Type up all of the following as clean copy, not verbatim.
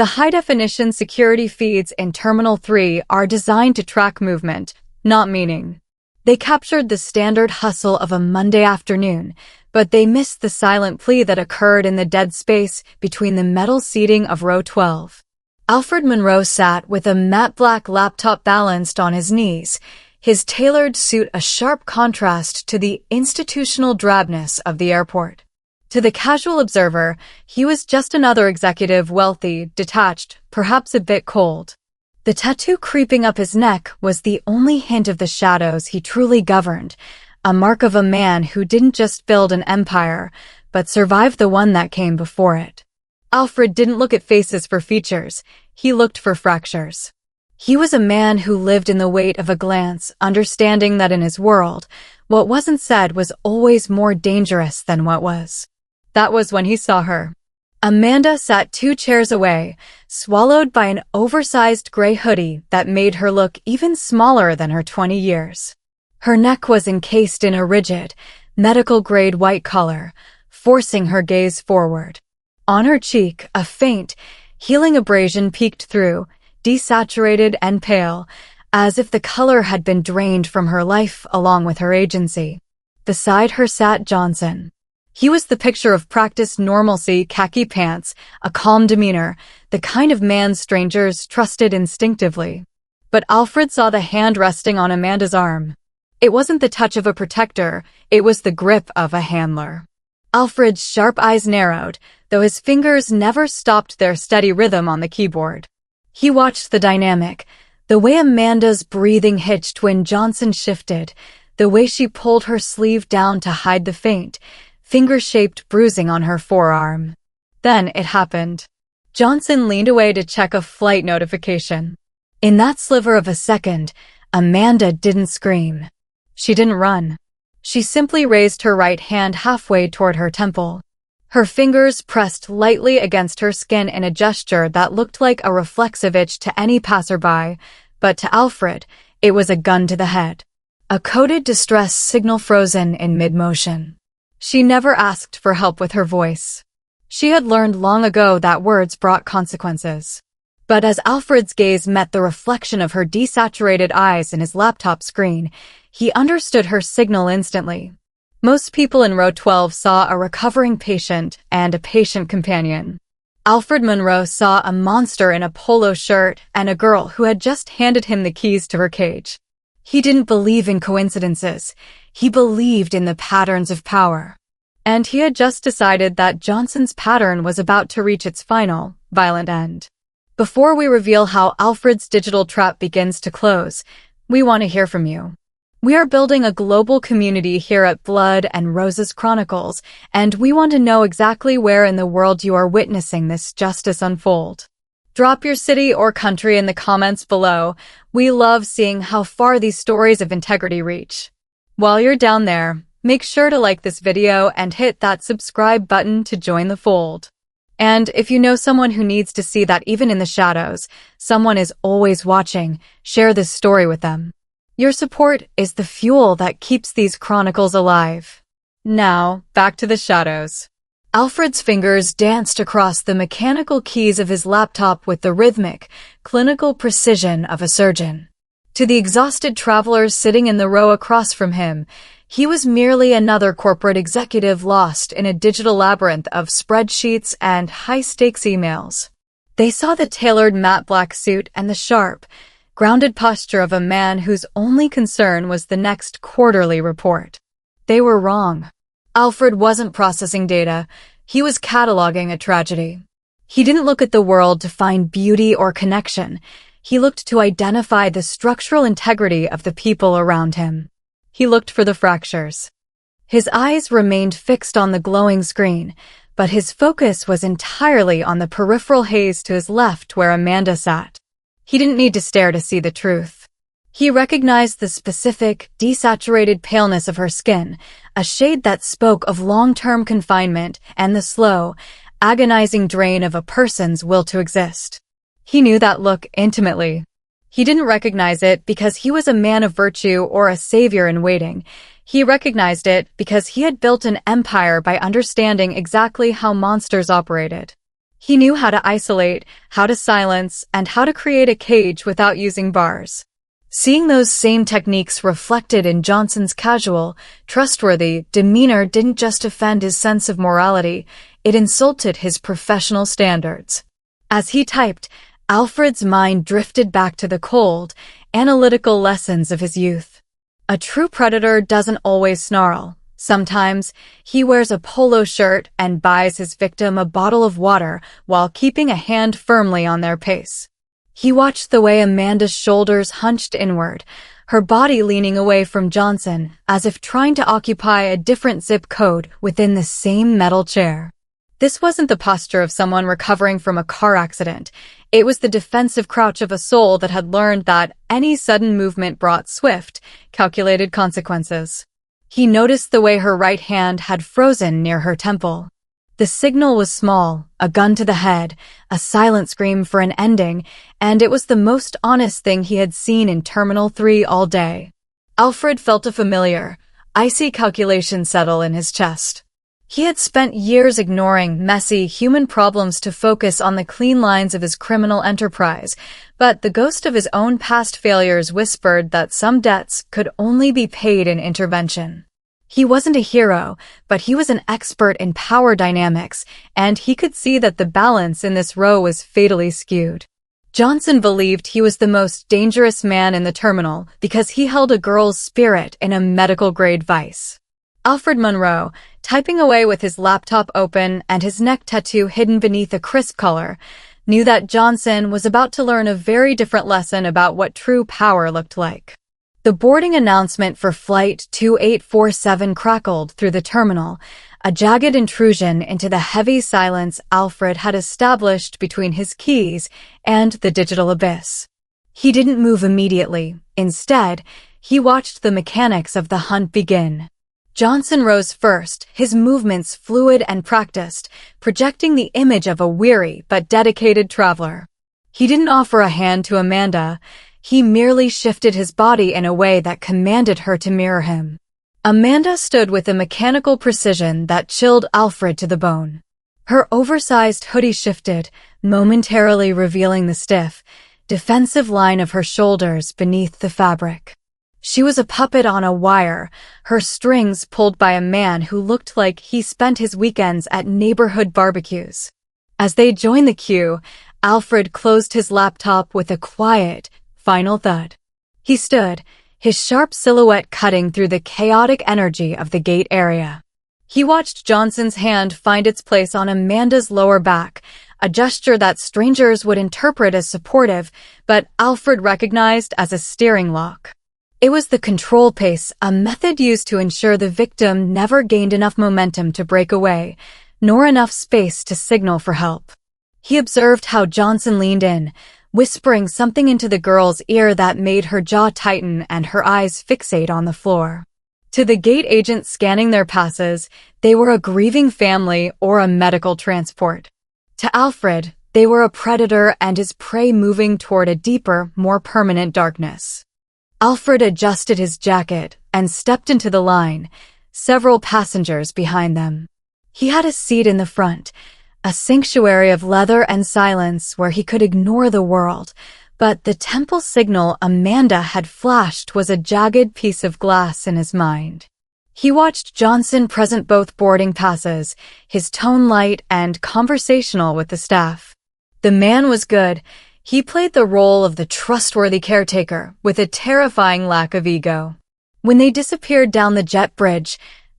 The high-definition security feeds in Terminal 3 are designed to track movement, not meaning. They captured the standard hustle of a Monday afternoon, but they missed the silent plea that occurred in the dead space between the metal seating of row 12. Alfred Monroe sat with a matte black laptop balanced on his knees, his tailored suit a sharp contrast to the institutional drabness of the airport. To the casual observer, he was just another executive, wealthy, detached, perhaps a bit cold. The tattoo creeping up his neck was the only hint of the shadows he truly governed, a mark of a man who didn't just build an empire, but survived the one that came before it. Alfred didn't look at faces for features, he looked for fractures. He was a man who lived in the weight of a glance, understanding that in his world, what wasn't said was always more dangerous than what was. That was when he saw her. Amanda sat 2 chairs away, swallowed by an oversized gray hoodie that made her look even smaller than her 20 years. Her neck was encased in a rigid, medical-grade white collar, forcing her gaze forward. On her cheek, a faint, healing abrasion peeked through, desaturated and pale, as if the color had been drained from her life along with her agency. Beside her sat Johnson. He was the picture of practiced normalcy, khaki pants, a calm demeanor, the kind of man strangers trusted instinctively. But Alfred saw the hand resting on Amanda's arm. It wasn't the touch of a protector, it was the grip of a handler. Alfred's sharp eyes narrowed, though his fingers never stopped their steady rhythm on the keyboard. He watched the dynamic, the way Amanda's breathing hitched when Johnson shifted, the way she pulled her sleeve down to hide the faint, finger-shaped bruising on her forearm. Then it happened. Johnson leaned away to check a flight notification. In that sliver of a second, Amanda didn't scream. She didn't run. She simply raised her right hand halfway toward her temple. Her fingers pressed lightly against her skin in a gesture that looked like a reflexive itch to any passerby, but to Alfred, it was a gun to the head. A coded distress signal frozen in mid-motion. She never asked for help with her voice. She had learned long ago that words brought consequences. But as Alfred's gaze met the reflection of her desaturated eyes in his laptop screen, he understood her signal instantly. Most people in row 12 saw a recovering patient and a patient companion. Alfred Monroe saw a monster in a polo shirt and a girl who had just handed him the keys to her cage. He didn't believe in coincidences. He believed in the patterns of power. And he had just decided that Johnson's pattern was about to reach its final, violent end. Before we reveal how Alfred's digital trap begins to close, we want to hear from you. We are building a global community here at Blood and Roses Chronicles, and we want to know exactly where in the world you are witnessing this justice unfold. Drop your city or country in the comments below. We love seeing how far these stories of integrity reach. While you're down there, make sure to like this video and hit that subscribe button to join the fold. And if you know someone who needs to see that even in the shadows, someone is always watching, share this story with them. Your support is the fuel that keeps these chronicles alive. Now, back to the shadows. Alfred's fingers danced across the mechanical keys of his laptop with the rhythmic, clinical precision of a surgeon. To the exhausted travelers sitting in the row across from him, he was merely another corporate executive lost in a digital labyrinth of spreadsheets and high-stakes emails. They saw the tailored matte black suit and the sharp, grounded posture of a man whose only concern was the next quarterly report. They were wrong. Alfred wasn't processing data, he was cataloging a tragedy. He didn't look at the world to find beauty or connection, he looked to identify the structural integrity of the people around him. He looked for the fractures. His eyes remained fixed on the glowing screen, but his focus was entirely on the peripheral haze to his left where Amanda sat. He didn't need to stare to see the truth. He recognized the specific, desaturated paleness of her skin, a shade that spoke of long-term confinement and the slow, agonizing drain of a person's will to exist. He knew that look intimately. He didn't recognize it because he was a man of virtue or a savior in waiting. He recognized it because he had built an empire by understanding exactly how monsters operated. He knew how to isolate, how to silence, and how to create a cage without using bars. Seeing those same techniques reflected in Johnson's casual, trustworthy demeanor didn't just offend his sense of morality, it insulted his professional standards. As he typed, Alfred's mind drifted back to the cold, analytical lessons of his youth. A true predator doesn't always snarl. Sometimes, he wears a polo shirt and buys his victim a bottle of water while keeping a hand firmly on their pace. He watched the way Amanda's shoulders hunched inward, her body leaning away from Johnson as if trying to occupy a different zip code within the same metal chair. This wasn't the posture of someone recovering from a car accident. It was the defensive crouch of a soul that had learned that any sudden movement brought swift, calculated consequences. He noticed the way her right hand had frozen near her temple. The signal was small, a gun to the head, a silent scream for an ending, and it was the most honest thing he had seen in Terminal 3 all day. Alfred felt a familiar, icy calculation settle in his chest. He had spent years ignoring messy human problems to focus on the clean lines of his criminal enterprise, but the ghost of his own past failures whispered that some debts could only be paid in intervention. He wasn't a hero, but he was an expert in power dynamics, and he could see that the balance in this row was fatally skewed. Johnson believed he was the most dangerous man in the terminal because he held a girl's spirit in a medical-grade vice. Alfred Monroe, typing away with his laptop open and his neck tattoo hidden beneath a crisp collar, knew that Johnson was about to learn a very different lesson about what true power looked like. The boarding announcement for Flight 2847 crackled through the terminal, a jagged intrusion into the heavy silence Alfred had established between his keys and the digital abyss. He didn't move immediately. Instead, he watched the mechanics of the hunt begin. Johnson rose first, his movements fluid and practiced, projecting the image of a weary but dedicated traveler. He didn't offer a hand to Amanda. He merely shifted his body in a way that commanded her to mirror him. Amanda stood with a mechanical precision that chilled Alfred to the bone. Her oversized hoodie shifted, momentarily revealing the stiff, defensive line of her shoulders beneath the fabric. She was a puppet on a wire, her strings pulled by a man who looked like he spent his weekends at neighborhood barbecues. As they joined the queue, Alfred closed his laptop with a quiet, final thud. He stood, his sharp silhouette cutting through the chaotic energy of the gate area. He watched Johnson's hand find its place on Amanda's lower back, a gesture that strangers would interpret as supportive, but Alfred recognized as a steering lock. It was the control pace, a method used to ensure the victim never gained enough momentum to break away, nor enough space to signal for help. He observed how Johnson leaned in, whispering something into the girl's ear that made her jaw tighten and her eyes fixate on the floor. To the gate agent scanning their passes, they were a grieving family or a medical transport. To Alfred, they were a predator and his prey moving toward a deeper, more permanent darkness. Alfred adjusted his jacket and stepped into the line, several passengers behind them. He had a seat in the front, a sanctuary of leather and silence where he could ignore the world, but the temple signal Amanda had flashed was a jagged piece of glass in his mind. He watched Johnson present both boarding passes, his tone light and conversational with the staff. The man was good. He played the role of the trustworthy caretaker with a terrifying lack of ego. When they disappeared down the jet bridge,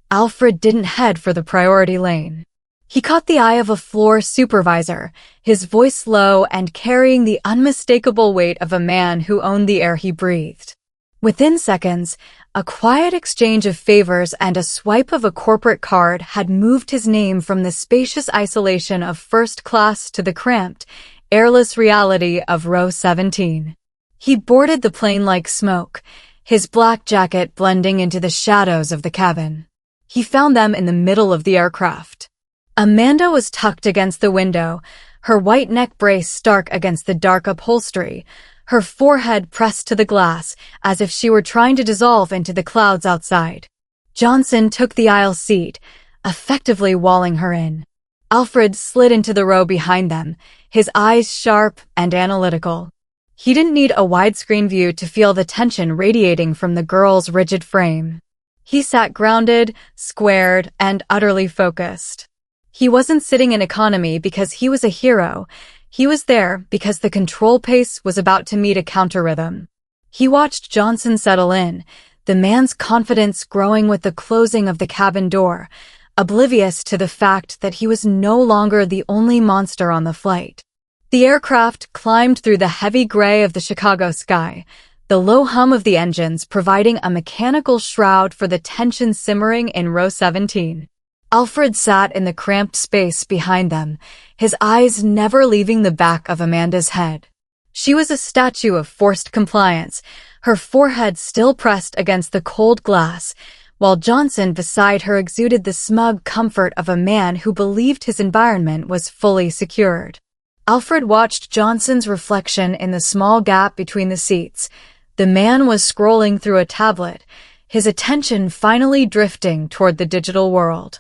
Alfred didn't head for the priority lane. He caught the eye of a floor supervisor, his voice low and carrying the unmistakable weight of a man who owned the air he breathed. Within seconds, a quiet exchange of favors and a swipe of a corporate card had moved his name from the spacious isolation of first class to the cramped, airless reality of row 17. He boarded the plane like smoke, his black jacket blending into the shadows of the cabin. He found them in the middle of the aircraft. Amanda was tucked against the window, her white neck brace stark against the dark upholstery, her forehead pressed to the glass as if she were trying to dissolve into the clouds outside. Johnson took the aisle seat, effectively walling her in. Alfred slid into the row behind them, his eyes sharp and analytical. He didn't need a widescreen view to feel the tension radiating from the girl's rigid frame. He sat grounded, squared, and utterly focused. He wasn't sitting in economy because he was a hero. He was there because the control pace was about to meet a counter-rhythm. He watched Johnson settle in, the man's confidence growing with the closing of the cabin door, oblivious to the fact that he was no longer the only monster on the flight. The aircraft climbed through the heavy gray of the Chicago sky, the low hum of the engines providing a mechanical shroud for the tension simmering in row 17. Alfred sat in the cramped space behind them, his eyes never leaving the back of Amanda's head. She was a statue of forced compliance, her forehead still pressed against the cold glass, while Johnson beside her exuded the smug comfort of a man who believed his environment was fully secured. Alfred watched Johnson's reflection in the small gap between the seats. The man was scrolling through a tablet, his attention finally drifting toward the digital world.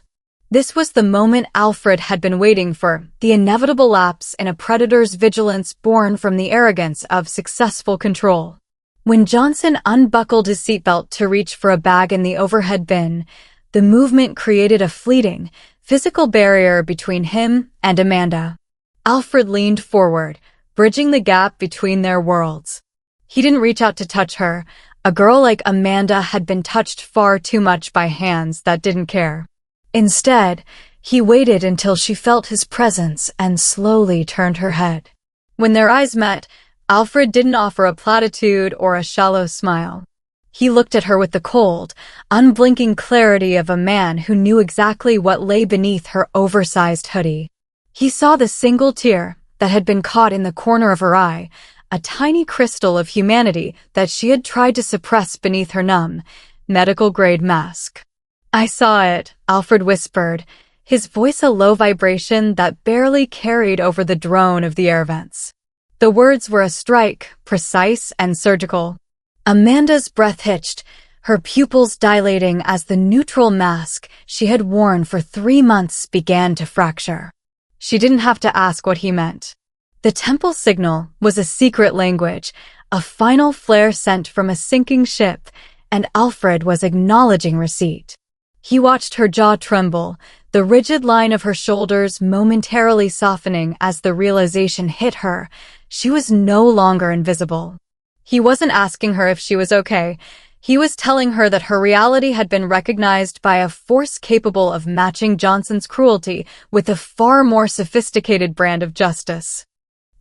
This was the moment Alfred had been waiting for, the inevitable lapse in a predator's vigilance born from the arrogance of successful control. When Johnson unbuckled his seatbelt to reach for a bag in the overhead bin, the movement created a fleeting, physical barrier between him and Amanda. Alfred leaned forward, bridging the gap between their worlds. He didn't reach out to touch her. A girl like Amanda had been touched far too much by hands that didn't care. Instead, he waited until she felt his presence and slowly turned her head. When their eyes met, Alfred didn't offer a platitude or a shallow smile. He looked at her with the cold, unblinking clarity of a man who knew exactly what lay beneath her oversized hoodie. He saw the single tear that had been caught in the corner of her eye, a tiny crystal of humanity that she had tried to suppress beneath her numb, medical-grade mask. "I saw it," Alfred whispered, his voice a low vibration that barely carried over the drone of the air vents. The words were a strike, precise and surgical. Amanda's breath hitched, her pupils dilating as the neutral mask she had worn for 3 months began to fracture. She didn't have to ask what he meant. The temple signal was a secret language, a final flare sent from a sinking ship, and Alfred was acknowledging receipt. He watched her jaw tremble, the rigid line of her shoulders momentarily softening as the realization hit her. She was no longer invisible. He wasn't asking her if she was okay. He was telling her that her reality had been recognized by a force capable of matching Johnson's cruelty with a far more sophisticated brand of justice.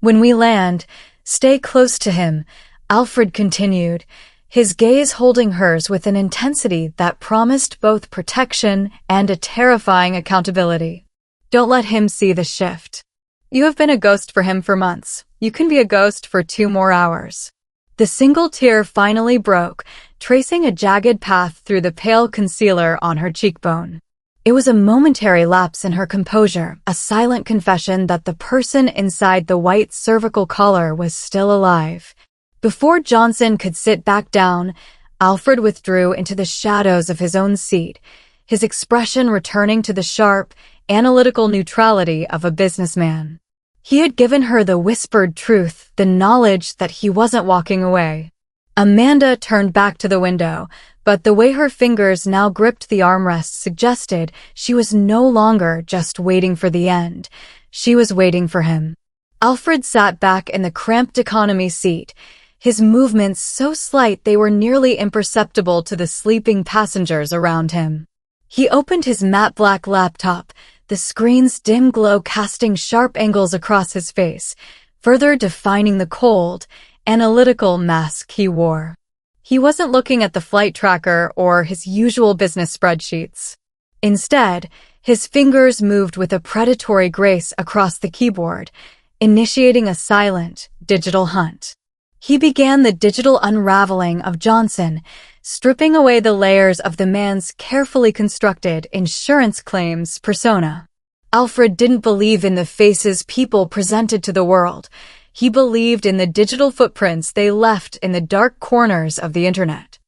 "When we land, stay close to him," Alfred continued, his gaze holding hers with an intensity that promised both protection and a terrifying accountability. "Don't let him see the shift. You have been a ghost for him for months. You can be a ghost for 2 more hours." The single tear finally broke, tracing a jagged path through the pale concealer on her cheekbone. It was a momentary lapse in her composure, a silent confession that the person inside the white cervical collar was still alive. Before Johnson could sit back down, Alfred withdrew into the shadows of his own seat, his expression returning to the sharp, analytical neutrality of a businessman. He had given her the whispered truth, the knowledge that he wasn't walking away. Amanda turned back to the window, but the way her fingers now gripped the armrest suggested she was no longer just waiting for the end. She was waiting for him. Alfred sat back in the cramped economy seat, his movements so slight they were nearly imperceptible to the sleeping passengers around him. He opened his matte black laptop, the screen's dim glow casting sharp angles across his face, further defining the cold, analytical mask he wore. He wasn't looking at the flight tracker or his usual business spreadsheets. Instead, his fingers moved with a predatory grace across the keyboard, initiating a silent, digital hunt. He began the digital unraveling of Johnson, stripping away the layers of the man's carefully constructed insurance claims persona. Alfred didn't believe in the faces people presented to the world. He believed in the digital footprints they left in the dark corners of the internet.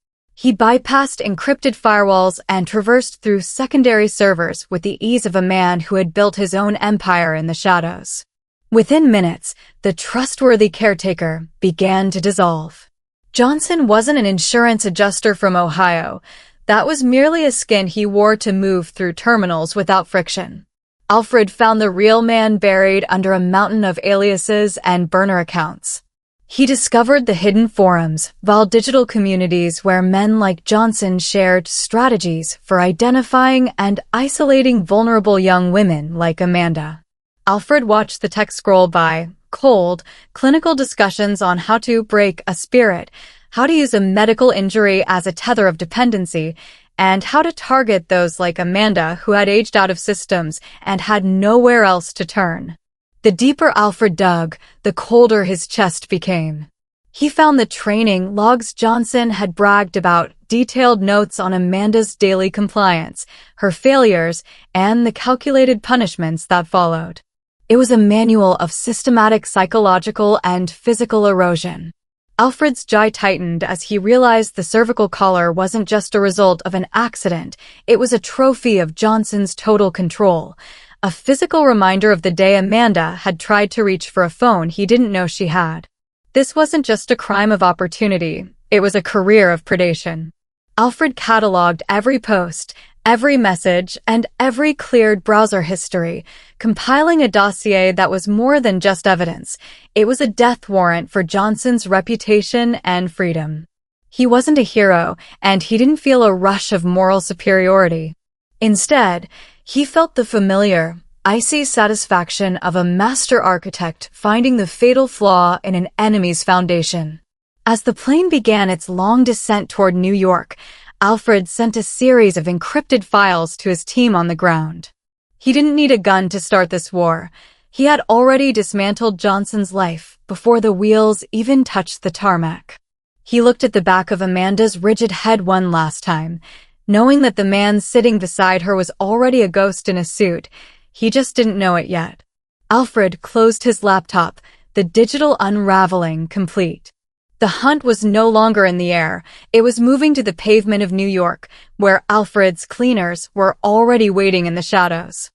He bypassed encrypted firewalls and traversed through secondary servers with the ease of a man who had built his own empire in the shadows. Within minutes, the trustworthy caretaker began to dissolve. Johnson wasn't an insurance adjuster from Ohio. That was merely a skin he wore to move through terminals without friction. Alfred found the real man buried under a mountain of aliases and burner accounts. He discovered the hidden forums, vile digital communities where men like Johnson shared strategies for identifying and isolating vulnerable young women like Amanda. Alfred watched the text scroll by, cold, clinical discussions on how to break a spirit, how to use a medical injury as a tether of dependency, and how to target those like Amanda who had aged out of systems and had nowhere else to turn. The deeper Alfred dug, the colder his chest became. He found the training logs Johnson had bragged about, detailed notes on Amanda's daily compliance, her failures, and the calculated punishments that followed. It was a manual of systematic psychological and physical erosion. Alfred's jaw tightened as he realized the cervical collar wasn't just a result of an accident, it was a trophy of Johnson's total control, a physical reminder of the day Amanda had tried to reach for a phone he didn't know she had. This wasn't just a crime of opportunity, it was a career of predation. Alfred cataloged every post, every message, and every cleared browser history, compiling a dossier that was more than just evidence. It was a death warrant for Johnson's reputation and freedom. He wasn't a hero, and he didn't feel a rush of moral superiority. Instead, he felt the familiar, icy satisfaction of a master architect finding the fatal flaw in an enemy's foundation. As the plane began its long descent toward New York, Alfred sent a series of encrypted files to his team on the ground. He didn't need a gun to start this war. He had already dismantled Johnson's life before the wheels even touched the tarmac. He looked at the back of Amanda's rigid head one last time. Knowing that the man sitting beside her was already a ghost in a suit, he just didn't know it yet. Alfred closed his laptop, the digital unraveling complete. The hunt was no longer in the air. It was moving to the pavement of New York, where Alfred's cleaners were already waiting in the shadows.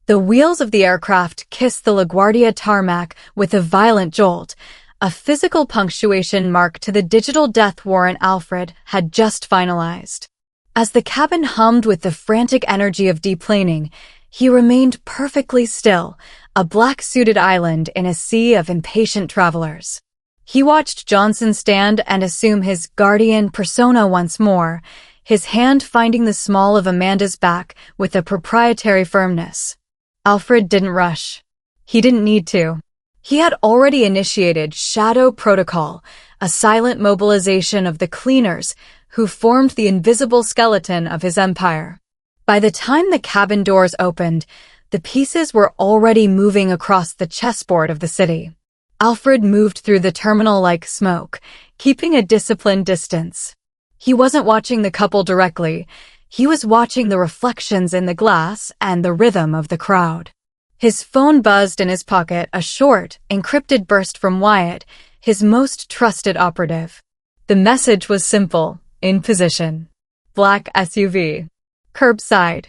The wheels of the aircraft kissed the LaGuardia tarmac with a violent jolt, a physical punctuation mark to the digital death warrant Alfred had just finalized. As the cabin hummed with the frantic energy of deplaning, he remained perfectly still, a black-suited island in a sea of impatient travelers. He watched Johnson stand and assume his guardian persona once more, his hand finding the small of Amanda's back with a proprietary firmness. Alfred didn't rush. He didn't need to. He had already initiated Shadow Protocol, a silent mobilization of the cleaners who formed the invisible skeleton of his empire. By the time the cabin doors opened, the pieces were already moving across the chessboard of the city. Alfred moved through the terminal like smoke, keeping a disciplined distance. He wasn't watching the couple directly. He was watching the reflections in the glass and the rhythm of the crowd. His phone buzzed in his pocket, a short, encrypted burst from Wyatt, his most trusted operative. The message was simple, in position. Black SUV. Curbside.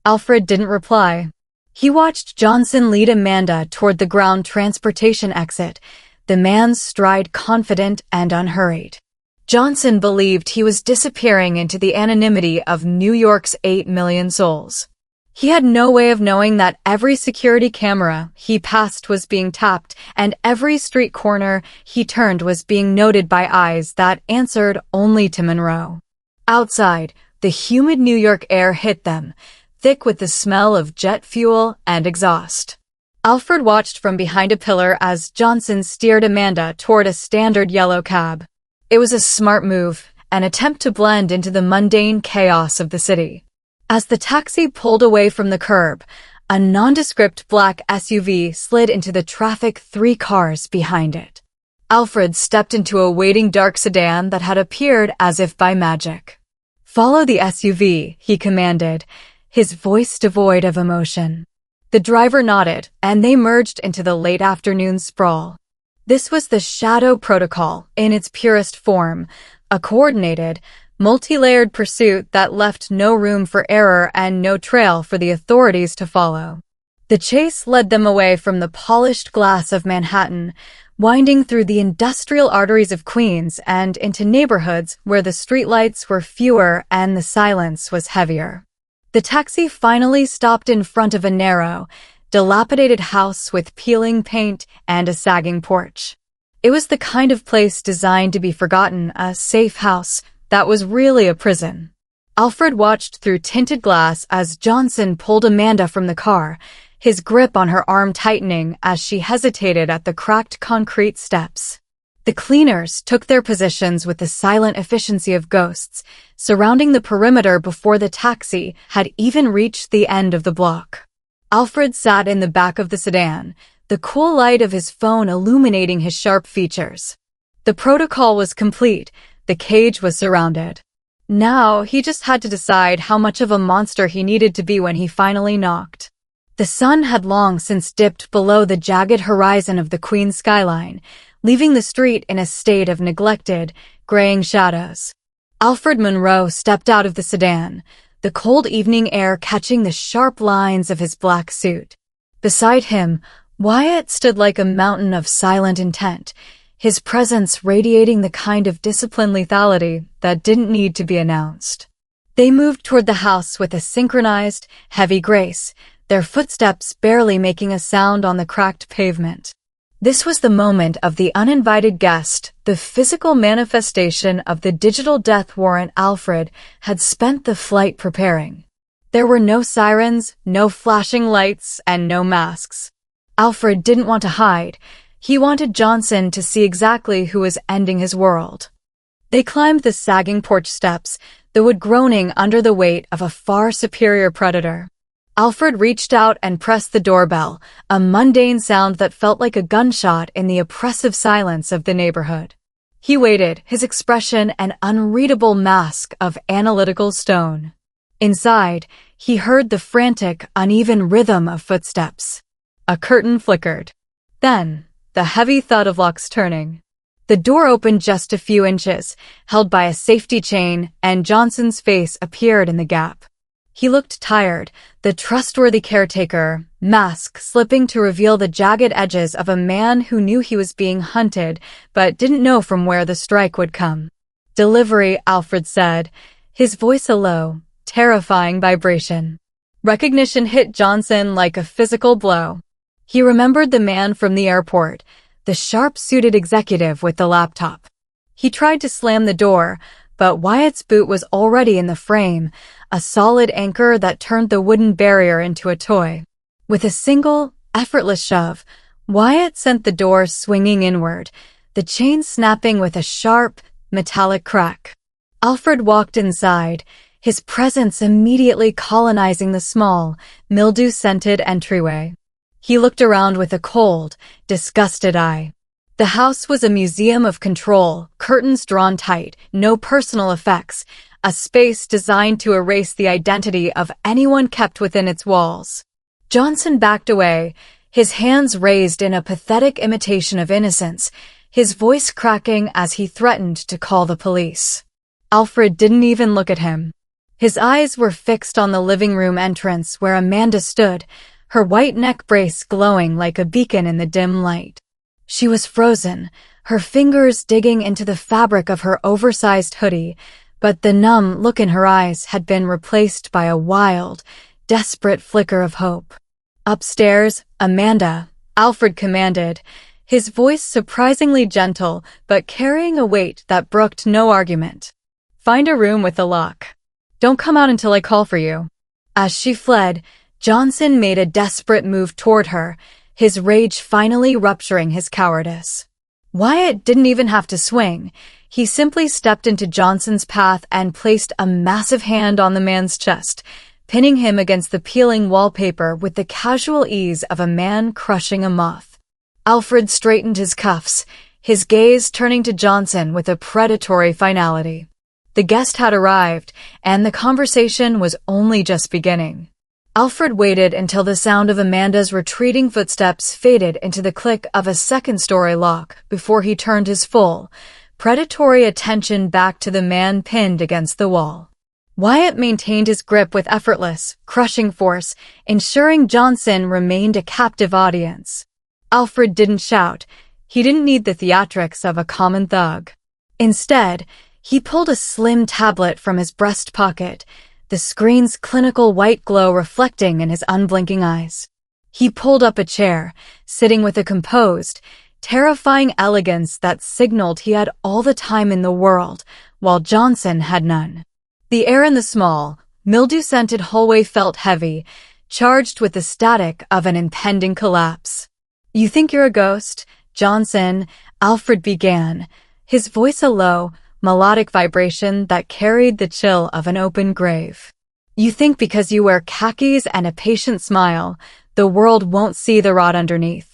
Alfred didn't reply. He watched Johnson lead Amanda toward the ground transportation exit, the man's stride confident and unhurried. Johnson believed he was disappearing into the anonymity of New York's 8 million souls. He had no way of knowing that every security camera he passed was being tapped and every street corner he turned was being noted by eyes that answered only to Monroe. Outside, the humid New York air hit them, thick with the smell of jet fuel and exhaust. Alfred watched from behind a pillar as Johnson steered Amanda toward a standard yellow cab. It was a smart move, an attempt to blend into the mundane chaos of the city. As the taxi pulled away from the curb, a nondescript black SUV slid into the traffic 3 cars behind it. Alfred stepped into a waiting dark sedan that had appeared as if by magic. "Follow the SUV," he commanded, his voice devoid of emotion. The driver nodded, and they merged into the late afternoon sprawl. This was the Shadow Protocol in its purest form, a coordinated, multi-layered pursuit that left no room for error and no trail for the authorities to follow. The chase led them away from the polished glass of Manhattan, winding through the industrial arteries of Queens and into neighborhoods where the streetlights were fewer and the silence was heavier. The taxi finally stopped in front of a narrow, dilapidated house with peeling paint and a sagging porch. It was the kind of place designed to be forgotten, a safe house that was really a prison. Alfred watched through tinted glass as Johnson pulled Amanda from the car, his grip on her arm tightening as she hesitated at the cracked concrete steps. The cleaners took their positions with the silent efficiency of ghosts, surrounding the perimeter before the taxi had even reached the end of the block. Alfred sat in the back of the sedan, the cool light of his phone illuminating his sharp features. The protocol was complete, the cage was surrounded. Now he just had to decide how much of a monster he needed to be when he finally knocked. The sun had long since dipped below the jagged horizon of the Queen's skyline, leaving the street in a state of neglected, graying shadows. Alfred Monroe stepped out of the sedan, the cold evening air catching the sharp lines of his black suit. Beside him, Wyatt stood like a mountain of silent intent, his presence radiating the kind of disciplined lethality that didn't need to be announced. They moved toward the house with a synchronized, heavy grace, their footsteps barely making a sound on the cracked pavement. This was the moment of the uninvited guest, the physical manifestation of the digital death warrant Alfred had spent the flight preparing. There were no sirens, no flashing lights, and no masks. Alfred didn't want to hide. He wanted Johnson to see exactly who was ending his world. They climbed the sagging porch steps, the wood groaning under the weight of a far superior predator. Alfred reached out and pressed the doorbell, a mundane sound that felt like a gunshot in the oppressive silence of the neighborhood. He waited, his expression an unreadable mask of analytical stone. Inside, he heard the frantic, uneven rhythm of footsteps. A curtain flickered. Then, the heavy thud of locks turning. The door opened just a few inches, held by a safety chain, and Johnson's face appeared in the gap. He looked tired, the trustworthy caretaker, mask slipping to reveal the jagged edges of a man who knew he was being hunted but didn't know from where the strike would come. "Delivery," Alfred said, his voice a low, terrifying vibration. Recognition hit Johnson like a physical blow. He remembered the man from the airport, the sharp-suited executive with the laptop. He tried to slam the door, but Wyatt's boot was already in the frame, a solid anchor that turned the wooden barrier into a toy. With a single, effortless shove, Wyatt sent the door swinging inward, the chain snapping with a sharp, metallic crack. Alfred walked inside, his presence immediately colonizing the small, mildew-scented entryway. He looked around with a cold, disgusted eye. The house was a museum of control, curtains drawn tight, no personal effects, a space designed to erase the identity of anyone kept within its walls. Johnson backed away, his hands raised in a pathetic imitation of innocence, his voice cracking as he threatened to call the police. Alfred didn't even look at him. His eyes were fixed on the living room entrance where Amanda stood, her white neck brace glowing like a beacon in the dim light. She was frozen, her fingers digging into the fabric of her oversized hoodie, but the numb look in her eyes had been replaced by a wild, desperate flicker of hope. "Upstairs, Amanda," Alfred commanded, his voice surprisingly gentle but carrying a weight that brooked no argument. "Find a room with a lock. Don't come out until I call for you." As she fled, Johnson made a desperate move toward her, his rage finally rupturing his cowardice. Wyatt didn't even have to swing. He simply stepped into Johnson's path and placed a massive hand on the man's chest, pinning him against the peeling wallpaper with the casual ease of a man crushing a moth. Alfred straightened his cuffs, his gaze turning to Johnson with a predatory finality. The guest had arrived, and the conversation was only just beginning. Alfred waited until the sound of Amanda's retreating footsteps faded into the click of a second-story lock before he turned his full, predatory attention back to the man pinned against the wall. Wyatt maintained his grip with effortless, crushing force, ensuring Johnson remained a captive audience. Alfred didn't shout. He didn't need the theatrics of a common thug. Instead, he pulled a slim tablet from his breast pocket, the screen's clinical white glow reflecting in his unblinking eyes. He pulled up a chair, sitting with a composed, terrifying elegance that signaled he had all the time in the world, while Johnson had none. The air in the small, mildew-scented hallway felt heavy, charged with the static of an impending collapse. "You think you're a ghost, Johnson?" Alfred began, his voice a low, melodic vibration that carried the chill of an open grave. "You think because you wear khakis and a patient smile, the world won't see the rot underneath?"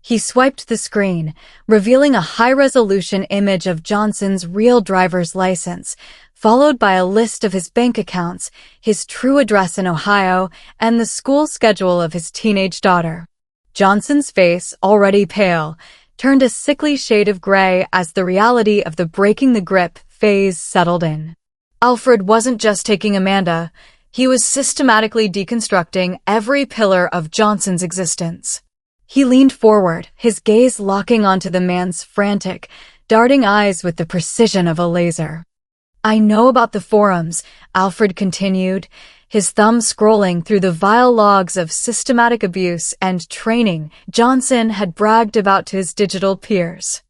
He swiped the screen, revealing a high-resolution image of Johnson's real driver's license, followed by a list of his bank accounts, his true address in Ohio, and the school schedule of his teenage daughter. Johnson's face, already pale, turned a sickly shade of gray as the reality of the breaking the grip phase settled in. Alfred wasn't just taking Amanda, he was systematically deconstructing every pillar of Johnson's existence. He leaned forward, his gaze locking onto the man's frantic, darting eyes with the precision of a laser. "I know about the forums," Alfred continued, his thumb scrolling through the vile logs of systematic abuse and training Johnson had bragged about to his digital peers.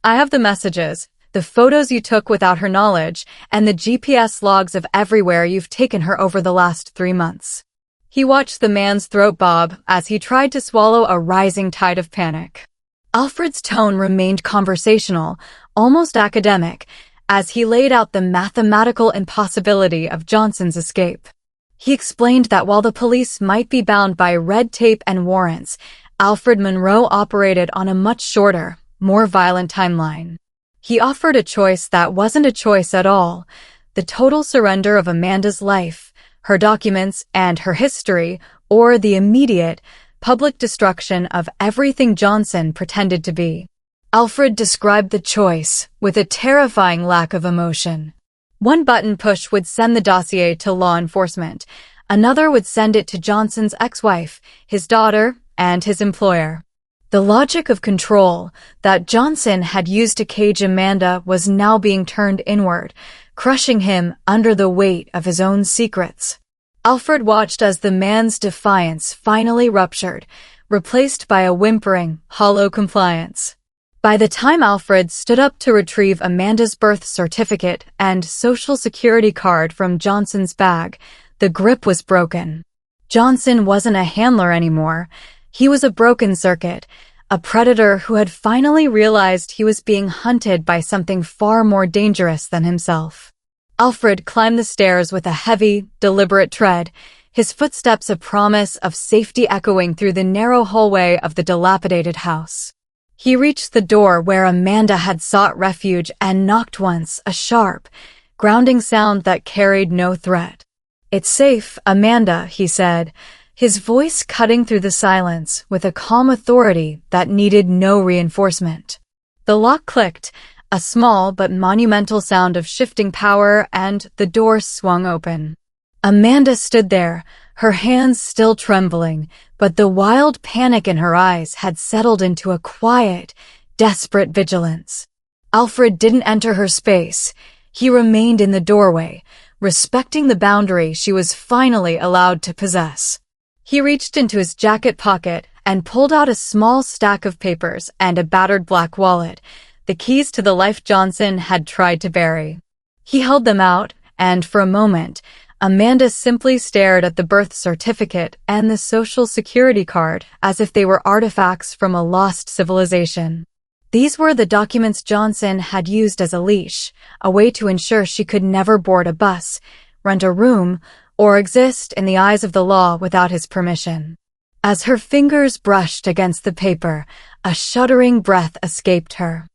"I have the messages, the photos you took without her knowledge, and the GPS logs of everywhere you've taken her over the last 3 months." He watched the man's throat bob as he tried to swallow a rising tide of panic. Alfred's tone remained conversational, almost academic, as he laid out the mathematical impossibility of Johnson's escape. He explained that while the police might be bound by red tape and warrants, Alfred Monroe operated on a much shorter, more violent timeline. He offered a choice that wasn't a choice at all, the total surrender of Amanda's life, her documents, and her history, or the immediate, public destruction of everything Johnson pretended to be. Alfred described the choice with a terrifying lack of emotion. One button push would send the dossier to law enforcement. Another would send it to Johnson's ex-wife, his daughter, and his employer. The logic of control that Johnson had used to cage Amanda was now being turned inward, crushing him under the weight of his own secrets. Alfred watched as the man's defiance finally ruptured, replaced by a whimpering, hollow compliance. By the time Alfred stood up to retrieve Amanda's birth certificate and social security card from Johnson's bag, the grip was broken. Johnson wasn't a handler anymore. He was a broken circuit, a predator who had finally realized he was being hunted by something far more dangerous than himself. Alfred climbed the stairs with a heavy, deliberate tread, his footsteps a promise of safety echoing through the narrow hallway of the dilapidated house. He reached the door where Amanda had sought refuge and knocked once, a sharp, grounding sound that carried no threat. "It's safe, Amanda," he said, his voice cutting through the silence with a calm authority that needed no reinforcement. The lock clicked, a small but monumental sound of shifting power, and the door swung open. Amanda stood there, her hands still trembling, but the wild panic in her eyes had settled into a quiet, desperate vigilance. Alfred didn't enter her space. He remained in the doorway, respecting the boundary she was finally allowed to possess. He reached into his jacket pocket and pulled out a small stack of papers and a battered black wallet, the keys to the life Johnson had tried to bury. He held them out, and for a moment, Amanda simply stared at the birth certificate and the social security card as if they were artifacts from a lost civilization. These were the documents Johnson had used as a leash, a way to ensure she could never board a bus, rent a room, or exist in the eyes of the law without his permission. As her fingers brushed against the paper, a shuddering breath escaped her.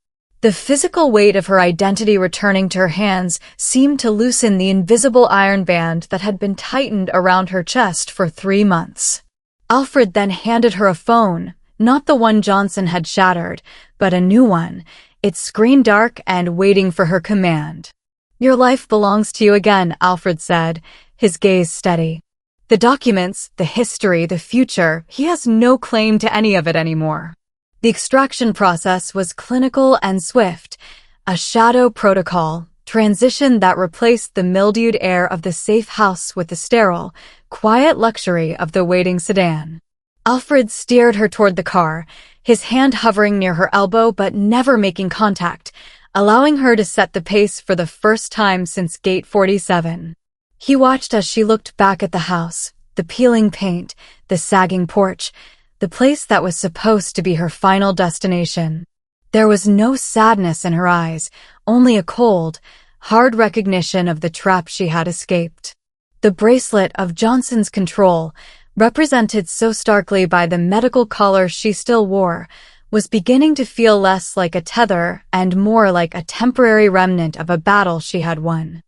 The physical weight of her identity returning to her hands seemed to loosen the invisible iron band that had been tightened around her chest for 3 months. Alfred then handed her a phone, not the one Johnson had shattered, but a new one, its screen dark and waiting for her command. "Your life belongs to you again," Alfred said, his gaze steady. "The documents, the history, the future, he has no claim to any of it anymore." The extraction process was clinical and swift, a shadow protocol, transition that replaced the mildewed air of the safe house with the sterile, quiet luxury of the waiting sedan. Alfred steered her toward the car, his hand hovering near her elbow but never making contact, allowing her to set the pace for the first time since Gate 47. He watched as she looked back at the house, the peeling paint, the sagging porch, the place that was supposed to be her final destination. There was no sadness in her eyes, only a cold, hard recognition of the trap she had escaped. The bracelet of Johnson's control, represented so starkly by the medical collar she still wore, was beginning to feel less like a tether and more like a temporary remnant of a battle she had won.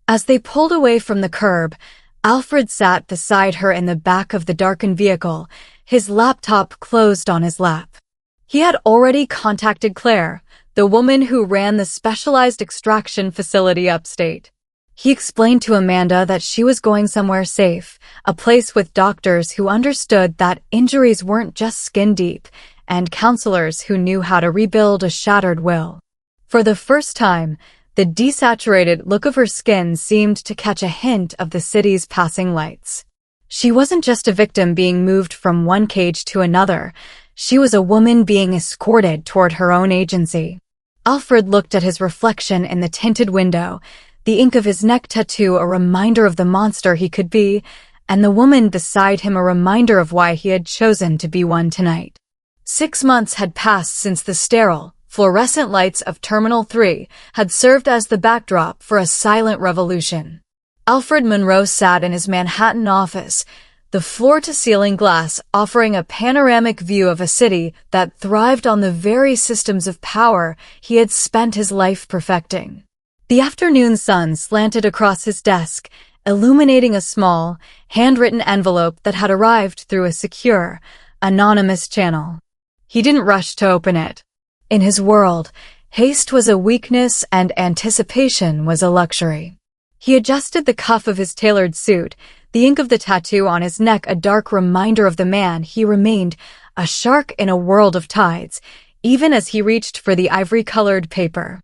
As they pulled away from the curb, Alfred sat beside her in the back of the darkened vehicle, his laptop closed on his lap. He had already contacted Claire, the woman who ran the specialized extraction facility upstate. He explained to Amanda that she was going somewhere safe, a place with doctors who understood that injuries weren't just skin deep, and counselors who knew how to rebuild a shattered will. For the first time, the desaturated look of her skin seemed to catch a hint of the city's passing lights. She wasn't just a victim being moved from one cage to another. She was a woman being escorted toward her own agency. Alfred looked at his reflection in the tinted window, the ink of his neck tattoo a reminder of the monster he could be, and the woman beside him a reminder of why he had chosen to be one tonight. 6 months had passed since the sterile, fluorescent lights of Terminal 3 had served as the backdrop for a silent revolution. Alfred Monroe sat in his Manhattan office, the floor-to-ceiling glass offering a panoramic view of a city that thrived on the very systems of power he had spent his life perfecting. The afternoon sun slanted across his desk, illuminating a small, handwritten envelope that had arrived through a secure, anonymous channel. He didn't rush to open it. In his world, haste was a weakness and anticipation was a luxury. He adjusted the cuff of his tailored suit, the ink of the tattoo on his neck a dark reminder of the man he remained, a shark in a world of tides, even as he reached for the ivory-colored paper.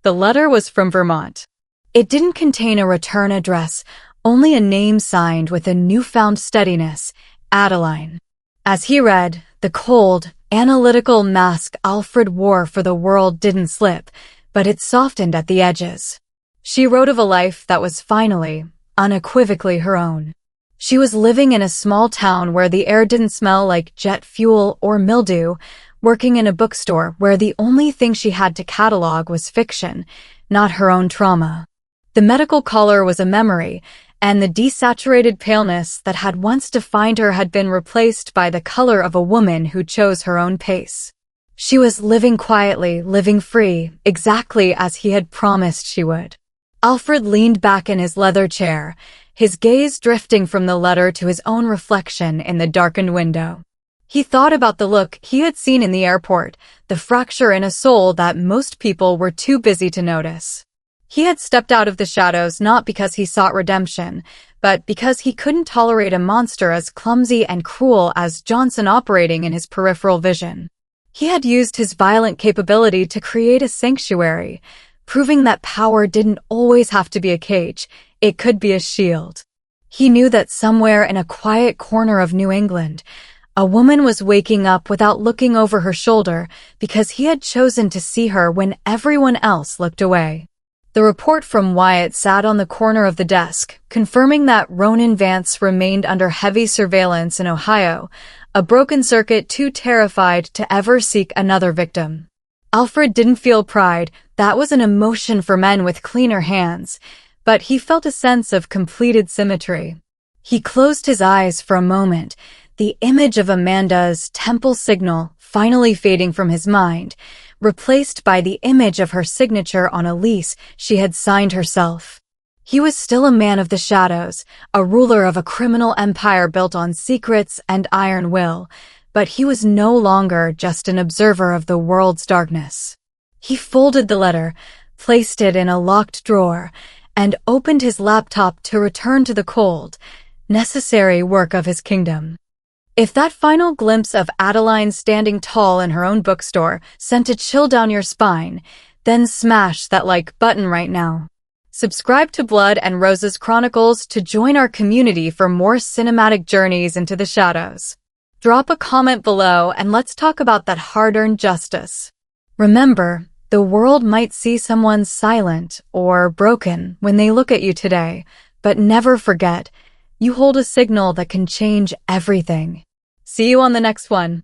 The letter was from Vermont. It didn't contain a return address, only a name signed with a newfound steadiness, Adeline. As he read, the cold, analytical mask Alfred wore for the world didn't slip, but it softened at the edges. She wrote of a life that was finally, unequivocally her own. She was living in a small town where the air didn't smell like jet fuel or mildew, working in a bookstore where the only thing she had to catalog was fiction, not her own trauma. The medical collar was a memory, and the desaturated paleness that had once defined her had been replaced by the color of a woman who chose her own pace. She was living quietly, living free, exactly as he had promised she would. Alfred leaned back in his leather chair, his gaze drifting from the letter to his own reflection in the darkened window. He thought about the look he had seen in the airport, the fracture in a soul that most people were too busy to notice. He had stepped out of the shadows not because he sought redemption, but because he couldn't tolerate a monster as clumsy and cruel as Johnson operating in his peripheral vision. He had used his violent capability to create a sanctuary, proving that power didn't always have to be a cage, it could be a shield. He knew that somewhere in a quiet corner of New England, a woman was waking up without looking over her shoulder because he had chosen to see her when everyone else looked away. The report from Wyatt sat on the corner of the desk, confirming that Ronan Vance remained under heavy surveillance in Ohio, a broken circuit too terrified to ever seek another victim. Alfred didn't feel pride, that was an emotion for men with cleaner hands, but he felt a sense of completed symmetry. He closed his eyes for a moment, the image of Amanda's temple signal finally fading from his mind, replaced by the image of her signature on a lease she had signed herself. He was still a man of the shadows, a ruler of a criminal empire built on secrets and iron will, but he was no longer just an observer of the world's darkness. He folded the letter, placed it in a locked drawer, and opened his laptop to return to the cold, necessary work of his kingdom. If that final glimpse of Adeline standing tall in her own bookstore sent a chill down your spine, then smash that like button right now. Subscribe to Blood and Roses Chronicles to join our community for more cinematic journeys into the shadows. Drop a comment below and let's talk about that hard-earned justice. Remember, the world might see someone silent or broken when they look at you today, but never forget, you hold a signal that can change everything. See you on the next one.